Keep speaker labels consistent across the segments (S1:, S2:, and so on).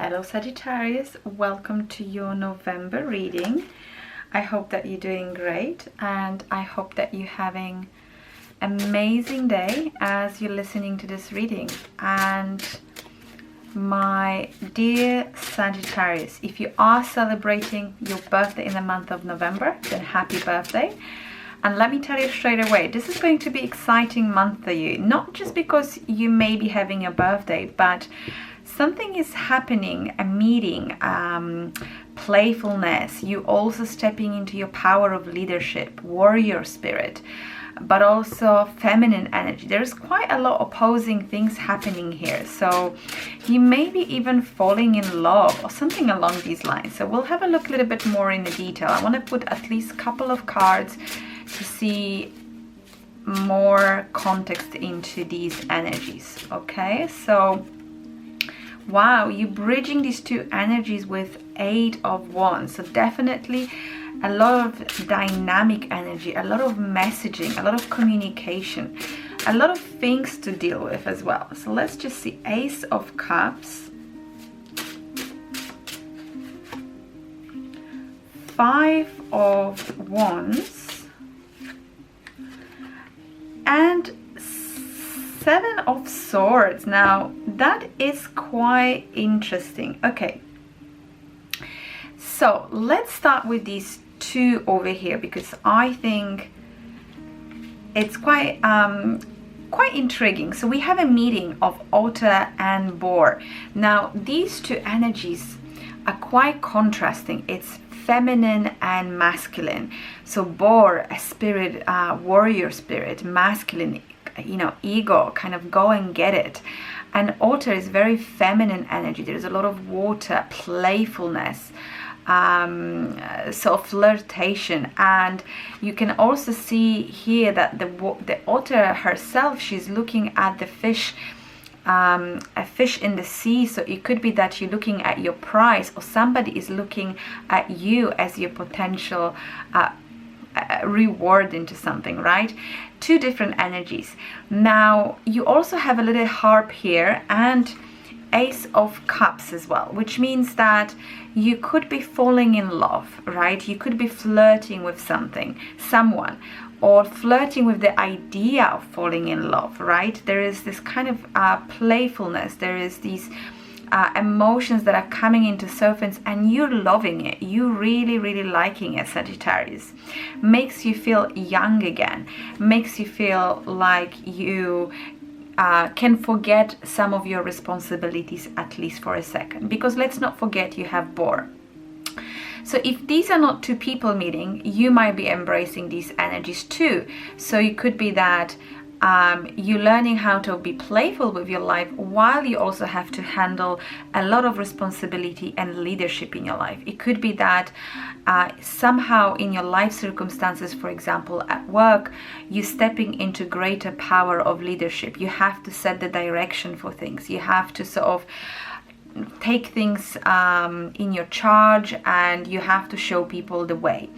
S1: Hello Sagittarius, welcome to your November reading. I hope that you're doing great and I hope that you're having an amazing day as you're listening to this reading. And my dear Sagittarius, if you are celebrating your birthday in the month of November, then happy birthday. And let me tell you straight away, this is going to be an exciting month for you, not just because you may be having a birthday, but something is happening, a meeting, playfulness. You also stepping into your power of leadership, warrior spirit, but also feminine energy. There's quite a lot of opposing things happening here. So you may be even falling in love or something along these lines. So we'll have a look a little bit more in the detail. I want to put at least a couple of cards to see more context into these energies. Okay, so wow, you're bridging these two energies with 8 of Wands. So definitely a lot of dynamic energy, a lot of messaging, a lot of communication, a lot of things to deal with as well. So let's just see. Ace of Cups, 5 of Wands, and 7 of Swords. Now that is quite interesting. Okay, so let's start with these two over here because I think it's quite intriguing. So we have a meeting of Otter and Boar. Now these two energies are quite contrasting. It's feminine and masculine. So Boar, a spirit, warrior spirit, masculine, you know, ego, kind of go and get it. And Otter is very feminine energy. There's a lot of water, playfulness, so flirtation. And you can also see here that the otter herself, she's looking at the fish, a fish in the sea. So it could be that you're looking at your prize, or somebody is looking at you as your potential reward into something, right? Two different energies. Now you also have a little harp here and Ace of Cups as well, which means that you could be falling in love, right? You could be flirting with someone, or flirting with the idea of falling in love, right? There is this kind of playfulness. There is these emotions that are coming into surface, and you're loving it. You really liking it, Sagittarius. Makes you feel young again. Makes you feel like you can forget some of your responsibilities, at least for a second. Because let's not forget, you have Boar. So if these are not two people meeting, you might be embracing these energies too. So it could be that you're learning how to be playful with your life while you also have to handle a lot of responsibility and leadership in your life. It could be that somehow in your life circumstances, for example at work, you're stepping into greater power of leadership. You have to set the direction for things. You have to sort of take things in your charge, and you have to show people the way.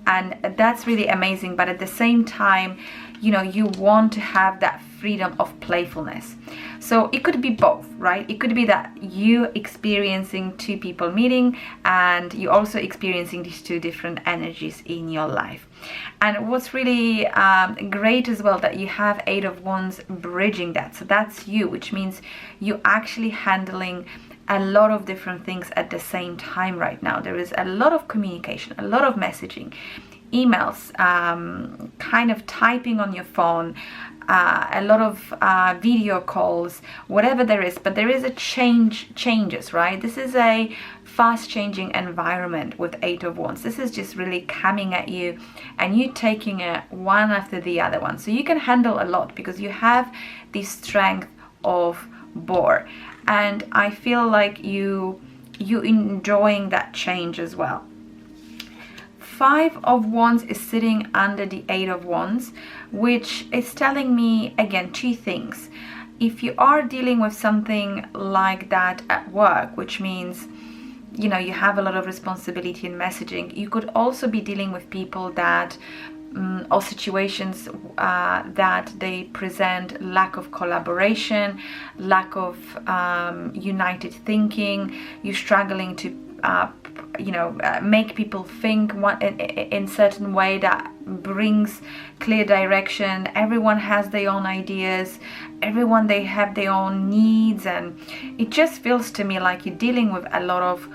S1: And that's really amazing. But at the same time, you know, you want to have that freedom of playfulness. So it could be both, right? It could be that you experiencing two people meeting, and you're also experiencing these two different energies in your life. And what's really great as well, that you have 8 of Wands bridging that. So that's you, which means you're actually handling a lot of different things at the same time right now. There is a lot of communication, a lot of messaging, emails, kind of typing on your phone, a lot of video calls, whatever there is. But there is a changes, right? This is a fast changing environment with 8 of Wands. This is just really coming at you, and you taking it one after the other one. So you can handle a lot because you have the strength of Boar. And I feel like you enjoying that change as well. 5 of Wands is sitting under the 8 of Wands, which is telling me again two things. If you are dealing with something like that at work, which means, you know, you have a lot of responsibility in messaging, you could also be dealing with people that or situations that they present lack of collaboration, lack of united thinking. You're struggling to make people think in certain way that brings clear direction. Everyone has their own ideas, everyone, they have their own needs, and it just feels to me like you're dealing with a lot of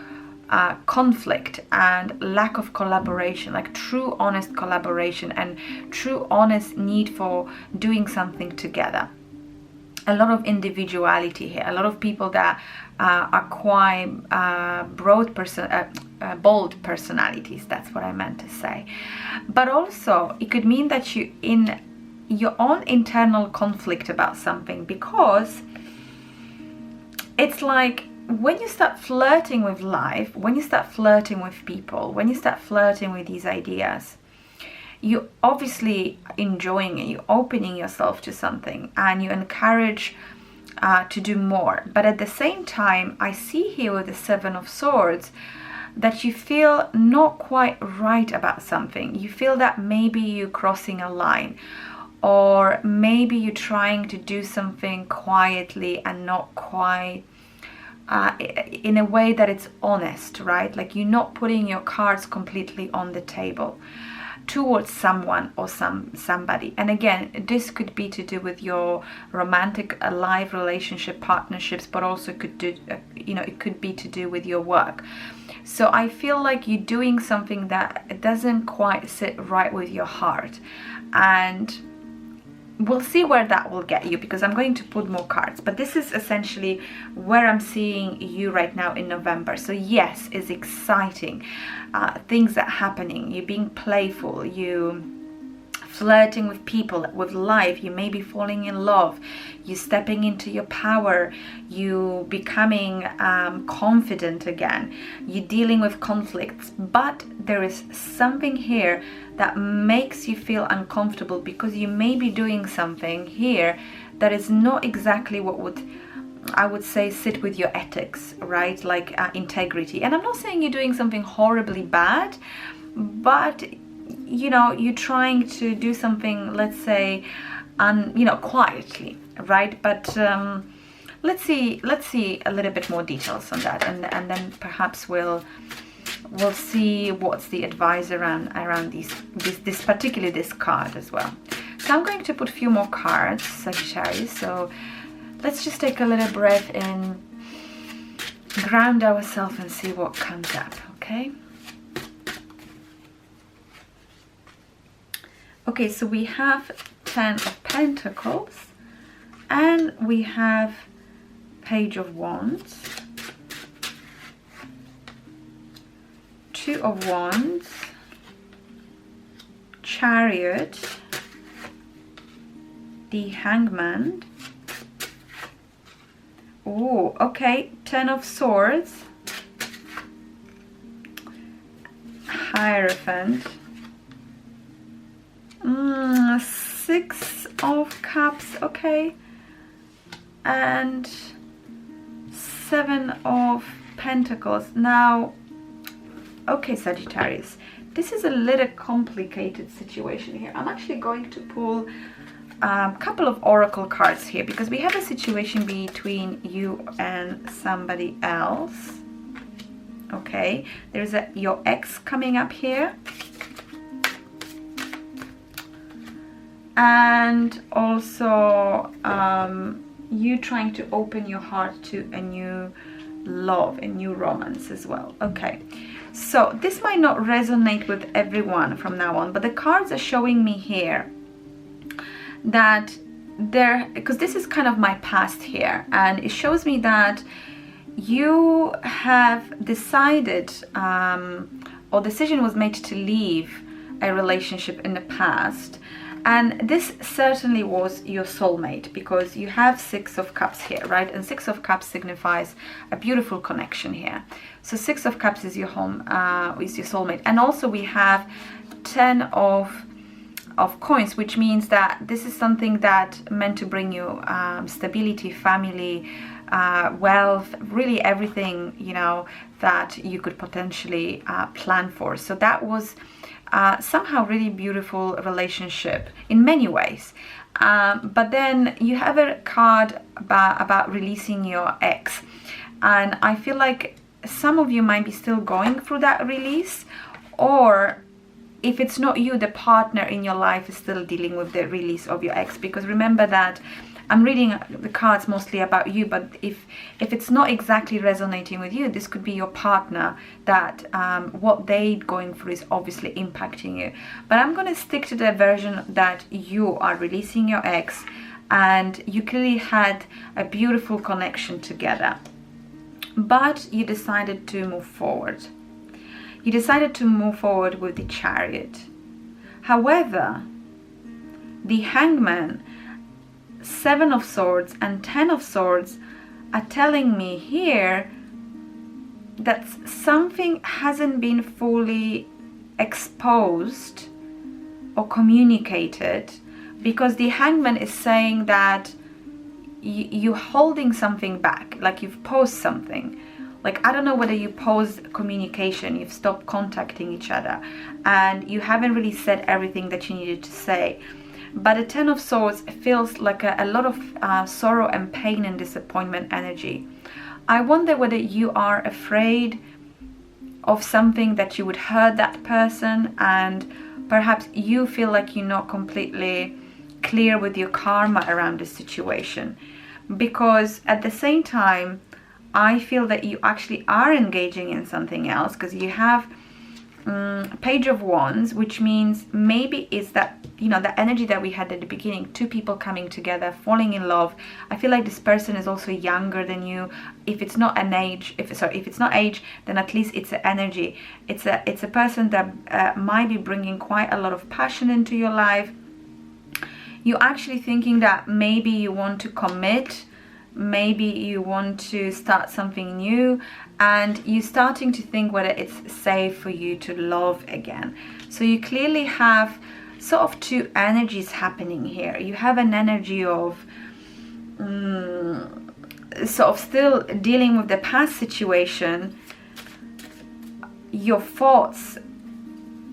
S1: conflict and lack of collaboration, like true honest collaboration and true honest need for doing something together. A lot of individuality here, a lot of people that are quite bold personalities. That's what I meant to say. But also it could mean that you in your own internal conflict about something, because it's like when you start flirting with life, when you start flirting with people, when you start flirting with these ideas, you're obviously enjoying it, you're opening yourself to something, and you encourage to do more. But at the same time, I see here with the Seven of Swords that you feel not quite right about something. You feel that maybe you're crossing a line, or maybe you're trying to do something quietly and not quite in a way that it's honest, right? Like you're not putting your cards completely on the table towards someone or somebody. And again, this could be to do with your romantic life, relationship, partnerships, but also could do it could be to do with your work. So I feel like you're doing something that doesn't quite sit right with your heart, and we'll see where that will get you, because I'm going to put more cards. But this is essentially where I'm seeing you right now in November. So yes, it's exciting. Things are happening. You're being playful. You flirting with people, with life. You may be falling in love. You're stepping into your power. You becoming confident again. You're dealing with conflicts. But there is something here that makes you feel uncomfortable, because you may be doing something here that is not exactly what I would say sit with your ethics, right? Like integrity. And I'm not saying you're doing something horribly bad, but you're trying to do something, let's say, quietly, right? But let's see a little bit more details on that, and then perhaps we'll see what's the advice around particularly this card as well. So I'm going to put a few more cards, Sagittarius. So let's just take a little breath in, ground ourselves, and see what comes up, okay? Okay, so we have 10 of Pentacles, and we have Page of Wands, 2 of Wands, Chariot, the Hangman. Oh, okay, 10 of Swords, Hierophant, 6 of Cups, okay, and 7 of Pentacles. Now, okay, Sagittarius, this is a little complicated situation here. I'm actually going to pull a couple of oracle cards here, because we have a situation between you and somebody else. Okay, there's your ex coming up here, and also you trying to open your heart to a new love, a new romance as well. Okay, so this might not resonate with everyone from now on, but the cards are showing me here that because this is kind of my past here, and it shows me that you have decided or decision was made to leave a relationship in the past, and this certainly was your soulmate, because you have 6 of Cups here, right? And 6 of Cups signifies a beautiful connection here. So 6 of Cups is your home, is your soulmate. And also we have 10 of coins, which means that this is something that meant to bring you stability, family, wealth, really everything, that you could potentially plan for. So that was somehow really beautiful relationship in many ways. But then you have a card about releasing your ex. And I feel like some of you might be still going through that release, or if it's not you, the partner in your life is still dealing with the release of your ex. Because remember that I'm reading the cards mostly about you, but if it's not exactly resonating with you, this could be your partner that what they're going through is obviously impacting you. But I'm going to stick to the version that you are releasing your ex and you clearly had a beautiful connection together, but you decided to move forward. You decided to move forward with the Chariot. However, the Hangman, Seven of Swords and Ten of Swords are telling me here that something hasn't been fully exposed or communicated, because the Hangman is saying that you're holding something back, like you've paused something. Like, I don't know whether you paused communication, you've stopped contacting each other, and you haven't really said everything that you needed to say. But the Ten of Swords feels like a lot of sorrow and pain and disappointment energy. I wonder whether you are afraid of something that you would hurt that person, and perhaps you feel like you're not completely clear with your karma around this situation. Because at the same time, I feel that you actually are engaging in something else, because you have Page of Wands, which means maybe it's that, you know, the energy that we had at the beginning, two people coming together, falling in love. I feel like this person is also younger than you. If it's not an age, if it's not age, then at least it's an energy. It's a person that might be bringing quite a lot of passion into your life. You're actually thinking that maybe you want to commit, maybe you want to start something new, and you're starting to think whether it's safe for you to love again. So you clearly have sort of two energies happening here. You have an energy of sort of still dealing with the past situation. Your thoughts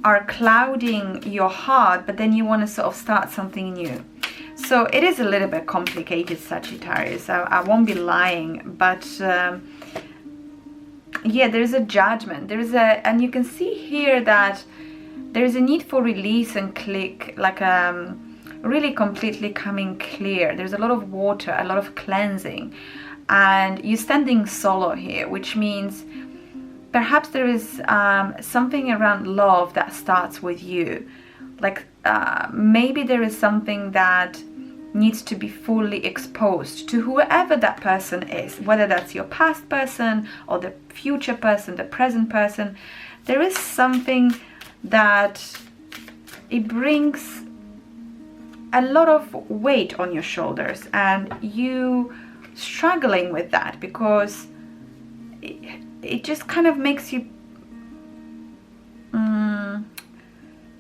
S1: are clouding your heart, but then you want to sort of start something new. So it is a little bit complicated, Sagittarius. I won't be lying, but yeah, there's a judgment. And you can see here that there is a need for release and click, like really completely coming clear. There's a lot of water, a lot of cleansing, and you're standing solo here, which means perhaps there is something around love that starts with you. Like maybe there is something that needs to be fully exposed to whoever that person is, whether that's your past person or the future person, the present person. There is something that it brings a lot of weight on your shoulders, and you struggling with that because it just kind of makes you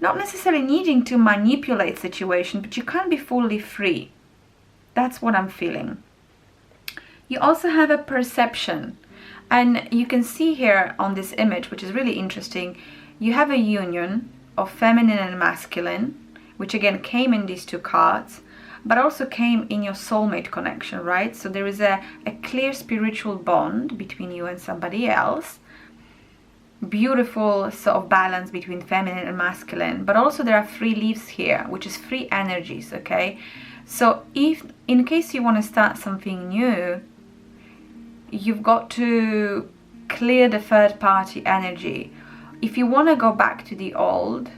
S1: not necessarily needing to manipulate situation, but you can't be fully free. That's what I'm feeling. You also have a perception, and you can see here on this image, which is really interesting, you have a union of feminine and masculine, which again came in these two cards, but also came in your soulmate connection, right? So there is a clear spiritual bond between you and somebody else. Beautiful sort of balance between feminine and masculine, but also there are free leaves here, which is free energies, okay? So if in case you want to start something new, you've got to clear the third party energy. If you want to go back to the old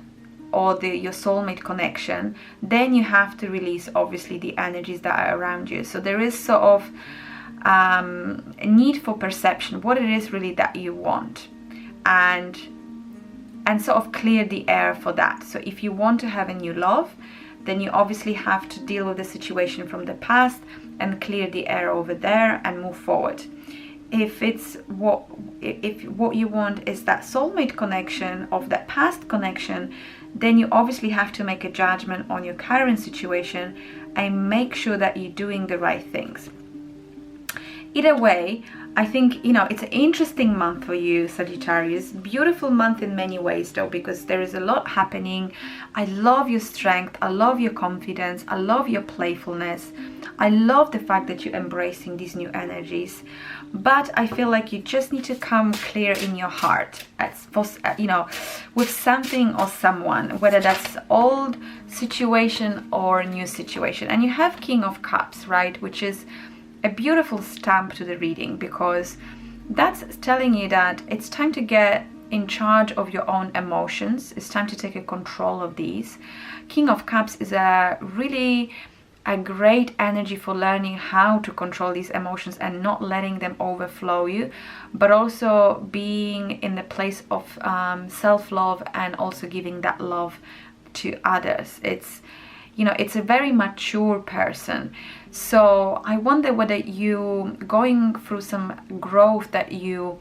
S1: or your soulmate connection, then you have to release obviously the energies that are around you. So there is sort of a need for perception, what it is really that you want, and sort of clear the air for that. So if you want to have a new love, then you obviously have to deal with the situation from the past and clear the air over there and move forward. If what you want is that soulmate connection of that past connection, then you obviously have to make a judgment on your current situation and make sure that you're doing the right things. Either way, I think, you know, it's an interesting month for you, Sagittarius. Beautiful month in many ways though, because there is a lot happening. I love your strength. I love your confidence. I love your playfulness. I love the fact that you're embracing these new energies. But I feel like you just need to come clear in your heart, you know, with something or someone, whether that's old situation or new situation. And you have King of Cups, right, which is a beautiful stamp to the reading, because that's telling you that it's time to get in charge of your own emotions. It's time to take a control of these. King of Cups is a great energy for learning how to control these emotions and not letting them overflow you, but also being in the place of self-love and also giving that love to others. It's, you know, it's a very mature person. So I wonder whether you going through some growth, that you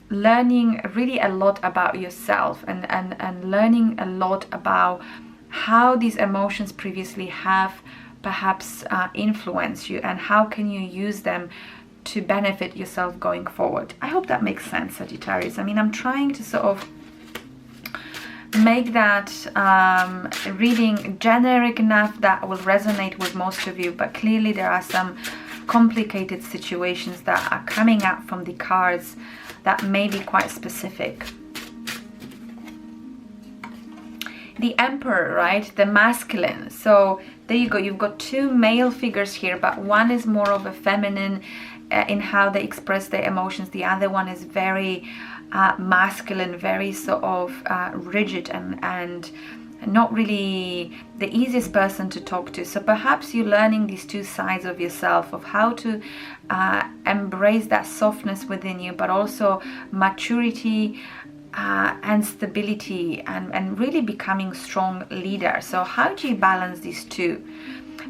S1: learning really a lot about yourself and learning a lot about how these emotions previously have perhaps influenced you, and how can you use them to benefit yourself going forward. I hope that makes sense, Sagittarius. I mean, I'm trying to sort of make that reading generic enough that will resonate with most of you, but clearly there are some complicated situations that are coming out from the cards that may be quite specific. The Emperor, right? The masculine. So there you go. You've got two male figures here, but one is more of a feminine in how they express their emotions. The other one is very masculine, very sort of rigid and not really the easiest person to talk to. So perhaps you're learning these two sides of yourself, of how to embrace that softness within you, but also maturity and stability, and really becoming strong leader. So how do you balance these two?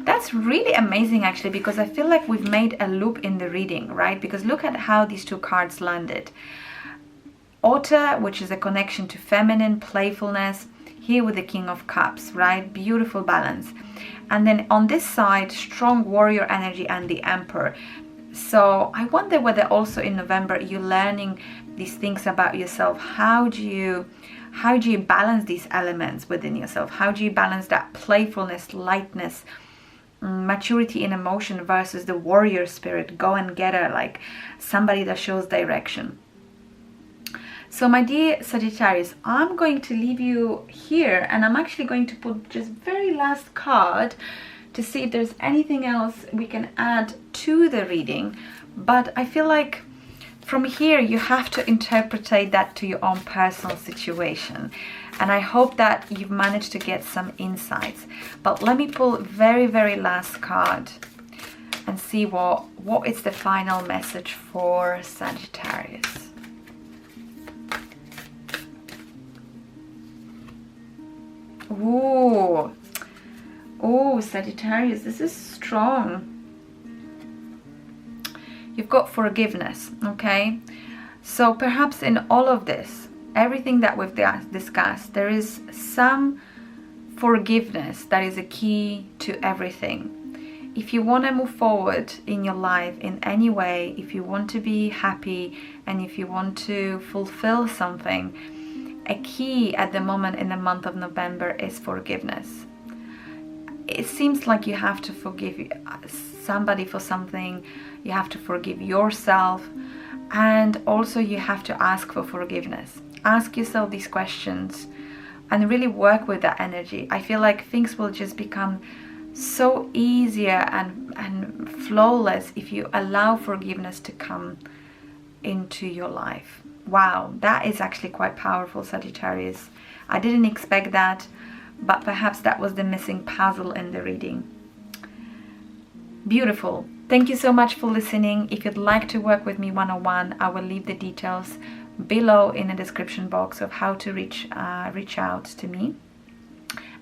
S1: That's really amazing actually, because I feel like we've made a loop in the reading, right? Because look at how these two cards landed. Otter, which is a connection to feminine playfulness, here with the King of Cups, right? Beautiful balance. And then on this side, strong warrior energy and the Emperor. So I wonder whether also in November you're learning these things about yourself. How do you balance these elements within yourself? How do you balance that playfulness, lightness, maturity in emotion versus the warrior spirit, go and get her, like somebody that shows direction? So my dear Sagittarius, I'm going to leave you here, and I'm actually going to put just very last card to see if there's anything else we can add to the reading. But I feel like from here you have to interpret that to your own personal situation, and I hope that you've managed to get some insights. But let me pull very last card and see what is the final message for Sagittarius. Oh, Sagittarius, this is strong. You've got forgiveness, okay? So perhaps in all of this, everything that we've discussed, there is some forgiveness that is a key to everything. If you want to move forward in your life in any way, if you want to be happy, and if you want to fulfill something, a key at the moment in the month of November is forgiveness. It seems like you have to forgive somebody for something, you have to forgive yourself, and also you have to ask for forgiveness. Ask yourself these questions and really work with that energy. I feel like things will just become so easier and flawless if you allow forgiveness to come into your life. Wow, that is actually quite powerful, Sagittarius. I didn't expect that, but perhaps that was the missing puzzle in the reading. Beautiful. Thank you so much for listening. If you'd like to work with me one-on-one, I will leave the details below in the description box of how to reach out to me.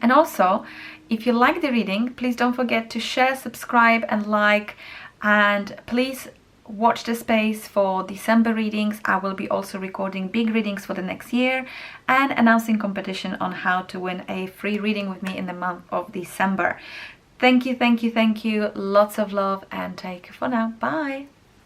S1: And also, if you like the reading, please don't forget to share, subscribe and like, and please watch the space for December readings. I will be also recording big readings for the next year and announcing competition on how to win a free reading with me in the month of December. Thank you. Lots of love and take care for now. Bye.